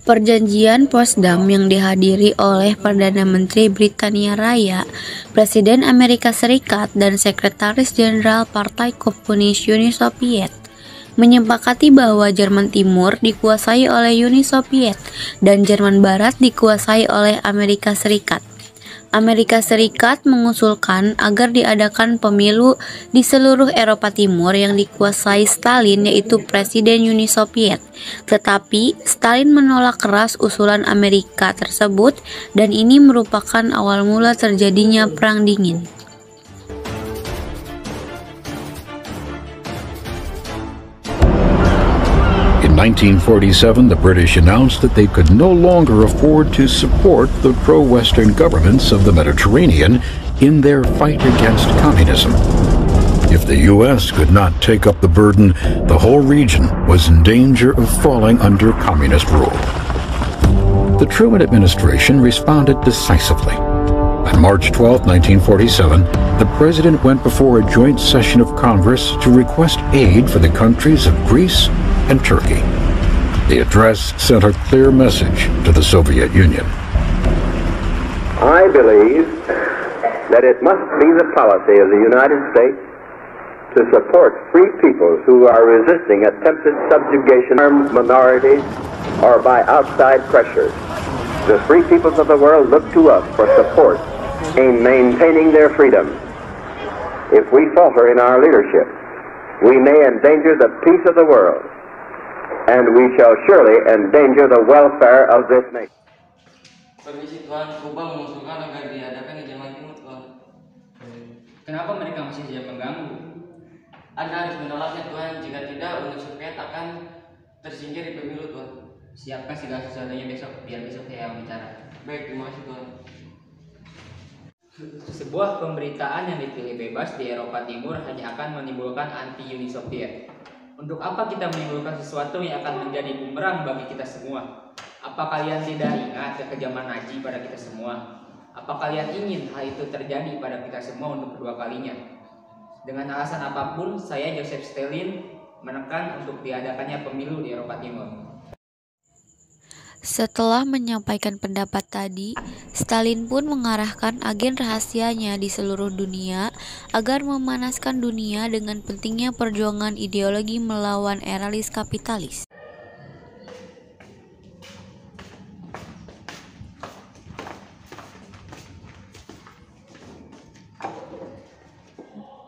Perjanjian Potsdam yang dihadiri oleh Perdana Menteri Britania Raya, Presiden Amerika Serikat, dan Sekretaris Jenderal Partai Komunis Uni Soviet menyepakati bahwa Jerman Timur dikuasai oleh Uni Soviet dan Jerman Barat dikuasai oleh Amerika Serikat. Amerika Serikat mengusulkan agar diadakan pemilu di seluruh Eropa Timur yang dikuasai Stalin, yaitu Presiden Uni Soviet. Tetapi Stalin menolak keras usulan Amerika tersebut dan ini merupakan awal mula terjadinya Perang Dingin. In 1947, the British announced that they could no longer afford to support the pro-Western governments of the Mediterranean in their fight against communism. If the U.S. could not take up the burden, the whole region was in danger of falling under communist rule. The Truman administration responded decisively. On March 12, 1947, the president went before a joint session of Congress to request aid for the countries of Greece and Turkey. The address sent a clear message to the Soviet Union. I believe that it must be the policy of the United States to support free peoples who are resisting attempted subjugation by minorities or by outside pressures. The free peoples of the world look to us for support in maintaining their freedom. If we falter in our leadership, we may endanger the peace of the world, and we shall surely endanger the welfare of this nation. Permisi Tuhan, Kuba mengusulkan agar diadakan di Jerman Timur, Tuhan. Kenapa mereka masih saja mengganggu? Anda harus menolaknya, Tuhan. Jika tidak, Uni Soviet akan tersingkir di pemilu, Tuhan. Siapkan segala sesuatunya besok, biar besok saya yang bicara. Baik, terima kasih, Tuhan. Sebuah pemberitaan yang dipilih bebas di Eropa Timur hanya akan menimbulkan anti-Uni Soviet. Untuk apa kita menimbulkan sesuatu yang akan menjadi bumerang bagi kita semua? Apa kalian tidak ingat kekejaman Nazi pada kita semua? Apa kalian ingin hal itu terjadi pada kita semua untuk kedua kalinya? Dengan alasan apapun, saya Joseph Stalin menekan untuk diadakannya pemilu di Eropa Timur. Setelah menyampaikan pendapat tadi, Stalin pun mengarahkan agen rahasianya di seluruh dunia agar memanaskan dunia dengan pentingnya perjuangan ideologi melawan eralis kapitalis.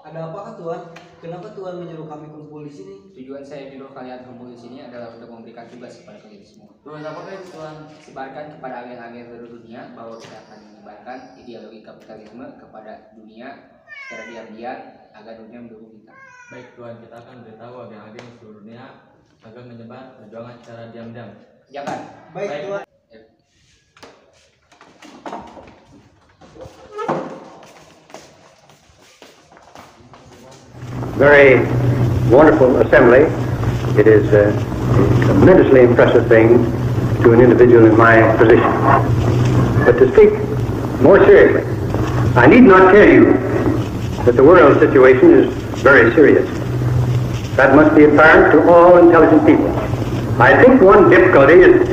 Ada apakah Tuhan? Kenapa Tuhan menyuruh kami kumpul di sini? Tujuan saya menyuruh kalian kumpul di sini adalah untuk memberikan tugas kepada kalian semua. Tuhan, apakah itu, Tuhan? Sebarkan kepada agen-agen seluruh dunia bahwa kita akan menyebarkan ideologi kapitalisme kepada dunia secara diam-diam agar dunia mendukung kita. Baik Tuhan, kita akan beritahu agen-agen seluruh dunia agar menyebar perjuangan secara diam-diam. Jangan. Baik Tuhan. Very wonderful assembly. It is a tremendously impressive thing to an individual in my position. But to speak more seriously, I need not tell you that the world situation is very serious. That must be apparent to all intelligent people. I think one difficulty is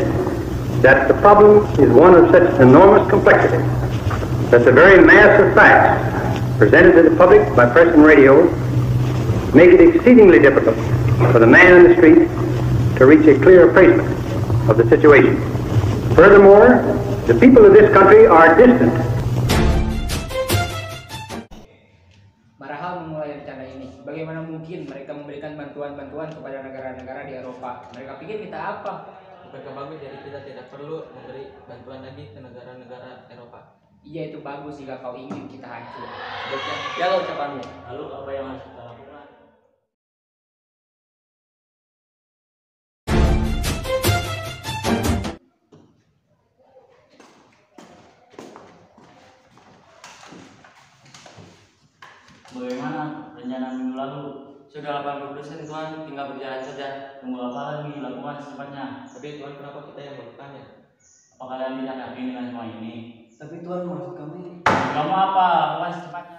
that the problem is one of such enormous complexity that the very mass of facts presented to the public by press and radio make it exceedingly difficult for the man in the street to reach a clear appraisement of the situation. Furthermore, the people of this country are distant. Marahal memulai rencana ini. Bagaimana mungkin mereka memberikan bantuan-bantuan kepada negara-negara di Eropa? Mereka pikir kita apa? Mereka bagus, jadi kita tidak perlu memberi bantuan lagi ke negara-negara Eropa. Iya, itu bagus jika kau ingin kita hancur. Jaga ucapanmu. Lalu apa yang harus kita lakukan? Bagaimana rencana minggu lalu? Sudah 80% Tuhan, tinggal berjalan saja. Tunggu apa lagi, lakukan secepatnya. Tapi Tuhan, kenapa kita yang melakukannya? Apa kalian tidak yakin dengan semua ini? Tapi Tuhan, maksud kami. Kamu apa? Lakukan secepatnya.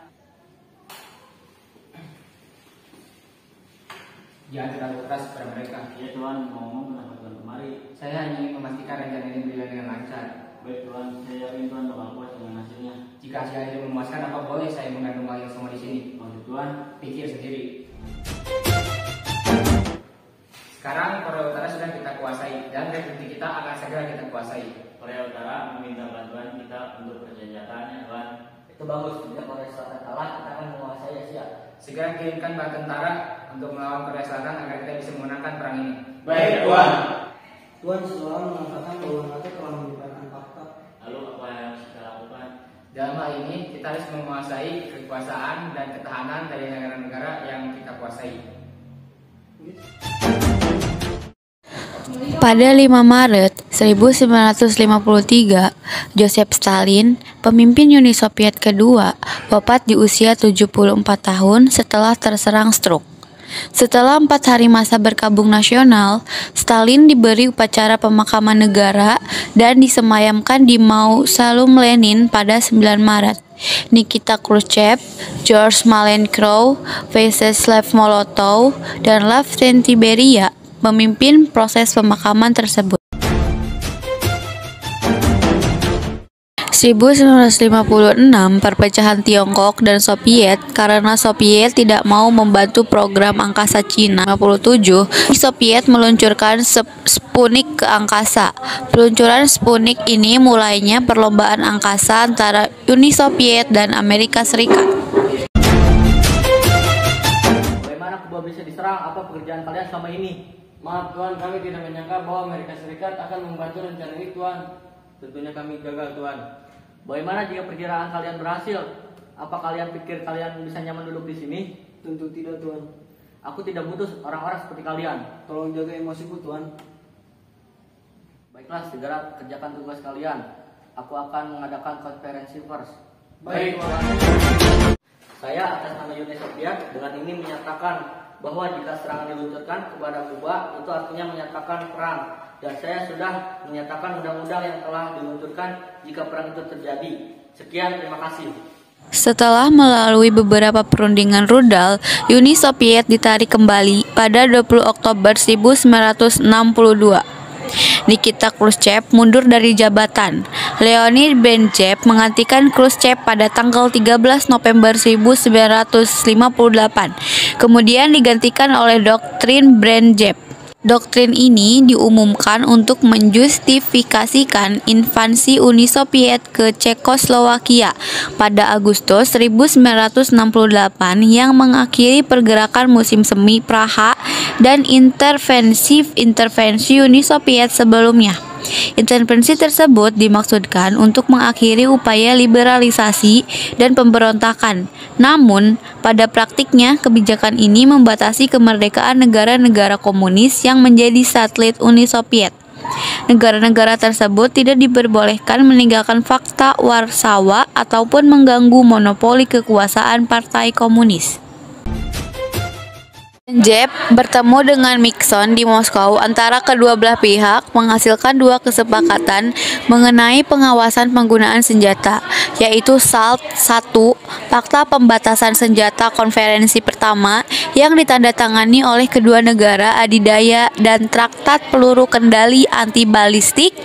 Jangan terlalu keras pada mereka. Ya Tuhan, mau ngomong kenapa Tuhan kemari? Saya hanya ingin memastikan rencana ini berjalan dengan lancar. Baik Tuan, saya yakin Tuan bakal puas dengan hasilnya. Jika hasilnya tidak memuaskan, apa boleh saya mengandung kalian semua di sini? Maksud Tuan, Pikir sendiri. Sekarang Korea Utara sudah kita kuasai dan republik kita akan segera kita kuasai. Korea Utara meminta bantuan kita untuk persenjataan ya Tuan. Itu bagus. Jika Korea Selatan kalah, kita akan menguasai Asia. Segera kirimkan bala tentara untuk melawan Korea Selatan agar kita bisa memenangkan perang ini. Baik Tuan. Tuan selalu mengatakan bahwa NATO telah menyebarkan fakta. Lalu apa yang harus kita lakukan? Dalam hal ini, kita harus menguasai kekuasaan dan ketahanan dari negara-negara yang kita kuasai. Pada 5 Maret 1953, Joseph Stalin, pemimpin Uni Soviet kedua, wafat di usia 74 tahun setelah terserang stroke. Setelah 4 hari masa berkabung nasional, Stalin diberi upacara pemakaman negara dan disemayamkan di Mausoleum Lenin pada 9 Maret. Nikita Khrushchev, George Malenkov, Vyacheslav Molotov, dan Lavrenti Beria memimpin proses pemakaman tersebut. 1956, perpecahan Tiongkok dan Soviet karena Soviet tidak mau membantu program angkasa Cina. 1957, Soviet meluncurkan Sputnik ke angkasa. Peluncuran Sputnik ini mulainya perlombaan angkasa antara Uni Soviet dan Amerika Serikat. Bagaimana Kuba bisa diserang? Apa pekerjaan kalian selama ini? Maaf Tuan, kami tidak menyangka bahwa Amerika Serikat akan membantu rencana ini Tuan. Tentunya kami gagal, Tuan. Bagaimana jika perkiraan kalian berhasil? Apa kalian pikir kalian bisa nyaman duduk di sini? Tentu tidak, Tuan. Aku tidak butuh orang-orang seperti kalian. Tolong jaga emosiku, Tuan. Baiklah, segera kerjakan tugas kalian. Aku akan mengadakan konferensi pers. Baik Tuan. Saya atas nama Uni Soviet dengan ini menyatakan bahwa jika serangan diluncurkan kepada Kuba, itu artinya menyatakan perang. Dan saya sudah menyatakan undang-undang yang telah diluncurkan jika perang itu terjadi. Sekian, terima kasih. Setelah melalui beberapa perundingan rudal, Uni Soviet ditarik kembali pada 20 Oktober 1962. Nikita Khrushchev mundur dari jabatan. Leonid Brezhnev menggantikan Khrushchev pada tanggal 13 November 1958. Kemudian digantikan oleh doktrin Brezhnev. Doktrin ini diumumkan untuk menjustifikasikan invasi Uni Soviet ke Cekoslowakia pada Agustus 1968 yang mengakhiri pergerakan musim semi Praha dan intervensi Uni Soviet sebelumnya. Intervensi tersebut dimaksudkan untuk mengakhiri upaya liberalisasi dan pemberontakan. Namun, pada praktiknya kebijakan ini membatasi kemerdekaan negara-negara komunis yang menjadi satelit Uni Soviet. Negara-negara tersebut tidak diperbolehkan meninggalkan fakta Warsawa ataupun mengganggu monopoli kekuasaan Partai Komunis. Brezhnev bertemu dengan Nixon di Moskow. Antara kedua belah pihak menghasilkan dua kesepakatan mengenai pengawasan penggunaan senjata, yaitu SALT I, Fakta Pembatasan Senjata Konferensi pertama yang ditandatangani oleh kedua negara adidaya, dan Traktat Peluru Kendali Anti-Balistik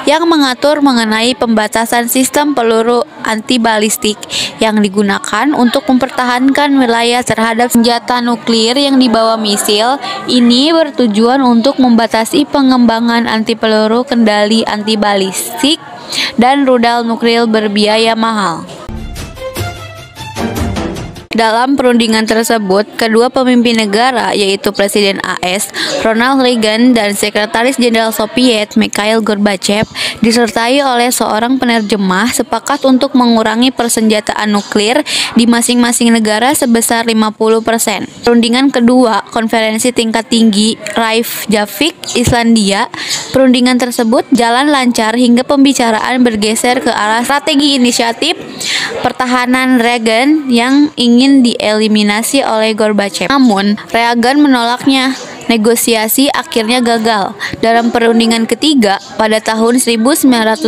yang mengatur mengenai pembatasan sistem peluru anti-balistik yang digunakan untuk mempertahankan wilayah terhadap senjata nuklir yang dibawa misil. Ini bertujuan untuk membatasi pengembangan anti peluru kendali anti-balistik dan rudal nuklir berbiaya mahal. Dalam perundingan tersebut, kedua pemimpin negara, yaitu Presiden AS Ronald Reagan dan Sekretaris Jenderal Soviet Mikhail Gorbachev, disertai oleh seorang penerjemah, sepakat untuk mengurangi persenjataan nuklir di masing-masing negara sebesar 50%. Perundingan kedua, konferensi tingkat tinggi Reykjavik, Islandia. Perundingan tersebut jalan lancar hingga pembicaraan bergeser ke arah strategi inisiatif pertahanan Reagan yang ingin dieliminasi oleh Gorbachev. Namun, Reagan menolaknya. negosiasi akhirnya gagal. Dalam perundingan ketiga pada tahun 1987,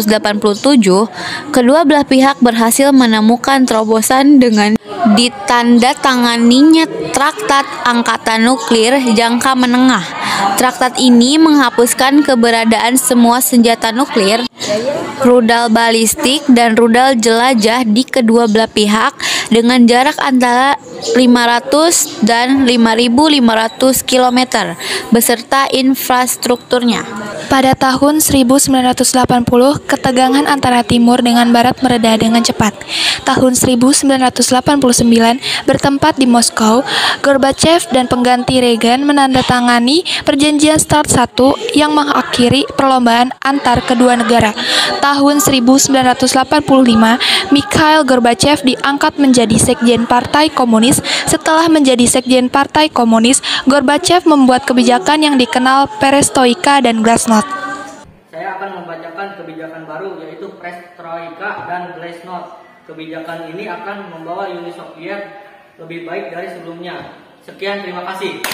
kedua belah pihak berhasil menemukan terobosan dengan ditandatanganinya Traktat Angkatan Nuklir Jangka Menengah. Traktat ini menghapuskan keberadaan semua senjata nuklir, rudal balistik, dan rudal jelajah di kedua belah pihak dengan jarak antara 500 dan 5.500 km beserta infrastrukturnya. Pada tahun 1980, ketegangan antara timur dengan barat mereda dengan cepat. Tahun 1989, bertempat di Moskow, Gorbachev dan pengganti Reagan menandatangani Perjanjian START I yang mengakhiri perlombaan antar kedua negara. Tahun 1985, Mikhail Gorbachev diangkat menjadi Sekjen Partai Komunis. Setelah menjadi Sekjen Partai Komunis, Gorbachev membuat kebijakan yang dikenal Perestroika dan Glasnost. Saya akan membacakan kebijakan baru, yaitu Perestroika dan Glasnost. Kebijakan ini akan membawa Uni Soviet lebih baik dari sebelumnya. Sekian, terima kasih.